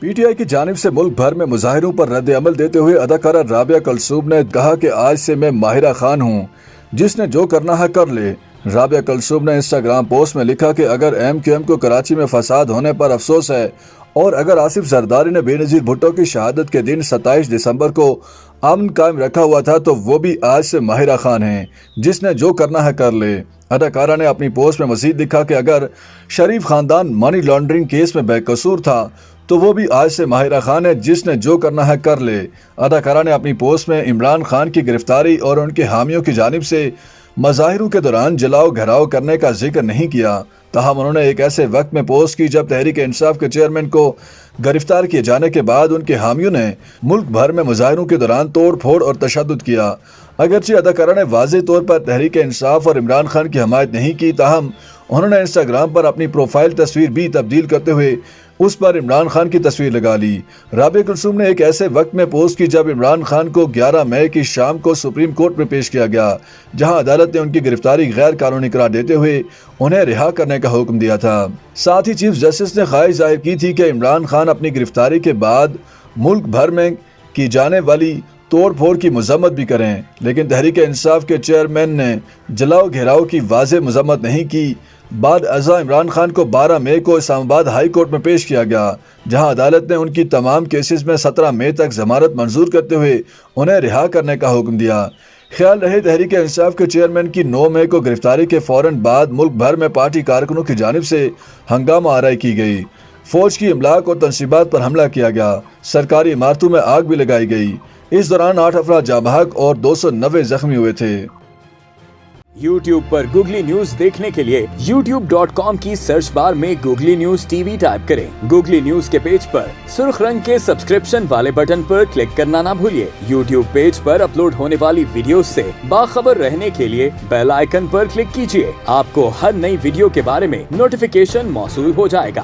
P T I کی جانب سے ملک بھر میں مظاہروں پر رد عمل دیتے ہوئے اداکارہ رابعہ کلثوم نے کہا کہ آج سے میں ماہرہ خان ہوں، جس نے جو کرنا ہے کر لے۔ رابعہ کلثوم نے انسٹاگرام پوسٹ میں لکھا کہ اگر ایم کیو ایم کو کراچی میں فساد ہونے پر افسوس ہے اور اگر آصف زرداری نے بے نظیر بھٹو کی شہادت کے دن 27 دسمبر کو امن قائم رکھا ہوا تھا تو وہ بھی آج سے ماہرہ خان ہیں، جس نے جو کرنا ہے کر لے۔ اداکارہ نے اپنی پوسٹ میں مزید لکھا کہ اگر شریف خاندان منی لانڈرنگ کیس میں بے قصور تھا تو وہ بھی آج سے ماہرہ خان ہے، جس نے جو کرنا ہے کر لے۔ اداکارہ نے اپنی پوسٹ میں عمران خان کی گرفتاری اور ان کے حامیوں کی جانب سے مظاہروں کے دوران جلاؤ گھیراؤ کرنے کا ذکر نہیں کیا، تاہم انہوں نے ایک ایسے وقت میں پوسٹ کی جب تحریک انصاف کے چیئرمین کو گرفتار کیے جانے کے بعد ان کے حامیوں نے ملک بھر میں مظاہروں کے دوران توڑ پھوڑ اور تشدد کیا۔ اگرچہ اداکارہ نے واضح طور پر تحریک انصاف اور عمران خان کی حمایت نہیں کی، تاہم انہوں نے انسٹاگرام پر اپنی پروفائل تصویر بھی تبدیل کرتے ہوئے اس پر عمران خان کی تصویر لگا لی۔ رابعہ کلثوم نے ایک ایسے وقت میں پوسٹ کی جب عمران خان کو 11 مئی کی شام کو سپریم کورٹ میں پیش کیا گیا، جہاں عدالت نے ان کی گرفتاری غیر قانونی قرار دیتے ہوئے انہیں رہا کرنے کا حکم دیا تھا۔ ساتھ ہی چیف جسٹس نے خواہش ظاہر کی تھی کہ عمران خان اپنی گرفتاری کے بعد ملک بھر میں کی جانے والی توڑ پھوڑ کی مذمت بھی کریں، لیکن تحریک انصاف کے چیئرمین نے جلاؤ گھیراؤ کی واضح مذمت نہیں کی۔ بعد ازاں عمران خان کو 12 مئی کو اسلام آباد ہائی کورٹ میں پیش کیا گیا، جہاں عدالت نے ان کی تمام کیسز میں 17 مئی تک ضمانت منظور کرتے ہوئے انہیں رہا کرنے کا حکم دیا۔ خیال رہے تحریک انصاف کے چیئرمین کی 9 مئی کو گرفتاری کے فوراً بعد ملک بھر میں پارٹی کارکنوں کی جانب سے ہنگامہ آرائی کی گئی، فوج کی املاک اور تنصیبات پر حملہ کیا گیا، سرکاری عمارتوں میں آگ بھی لگائی گئی۔ اس دوران 8 افراد جاں بحق اور 290 زخمی ہوئے تھے۔ YouTube پر گوگلی نیوز دیکھنے کے لیے youtube.com کی سرچ بار میں googly news T V type کریں۔ گوگلی نیوز کے پیج پر سرخ رنگ کے سبسکرپشن والے بٹن پر کلک کرنا نہ بھولیے۔ YouTube پیج پر اپلوڈ ہونے والی ویڈیوز سے باخبر رہنے کے لیے بیل آئیکن پر کلک کیجیے۔ آپ کو ہر نئی ویڈیو کے بارے میں نوٹیفیکیشن موصول ہو جائے گا۔